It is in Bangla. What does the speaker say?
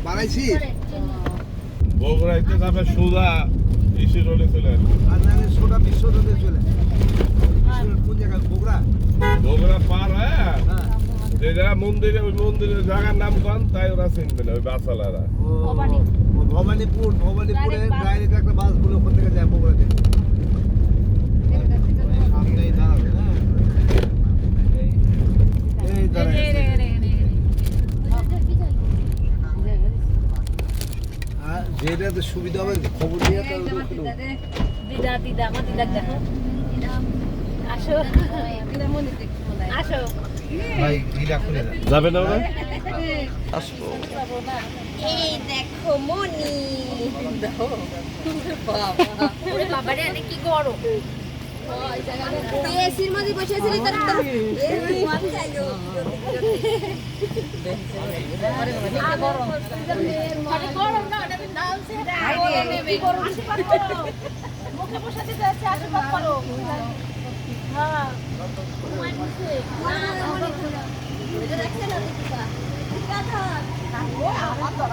বানাইছি বগুড়াইতে যাবে সোজা ইসি রোডে চলে আসবে। আর নাহলে সোডা বিশ্ব রোডে চলে কোন জায়গায় বগুড়া বগুড়া পার হয়ে হ্যাঁ যে জায়গা মন্দিরে ওই মন্দিরের জায়গার নাম কন তাই ওরা চিনবে না ওই বাসালারা। ও ভবানীপুরে ডাইরেক্ট একটা বাস বলে ওখান থেকে যায় বগুড়াতে সামনেই দাঁড়াবে না এই দাঁড়ায় আর যেটাতে সুবিধা হবে খবর দিয়ে দিদা আমার দিদা দেখো আসো আসো ভাই দিদা খুলে দাও যাবে না ওরা? আসবো এই দেখো মনি দেখো বাবা ওরে বাবা রে অনেক কি গরম এসির মধ্যে বসে আছিলি তার আমি যাইলো আরে গরম আরে গরম না এটা নাম সে কি গরম মুখে বসাতে যাচ্ছে আশীর্বাদ করো হ্যাঁ তোমার মুখে না এটা রাখছে না দিদা ঠিক আছে ও আমার তো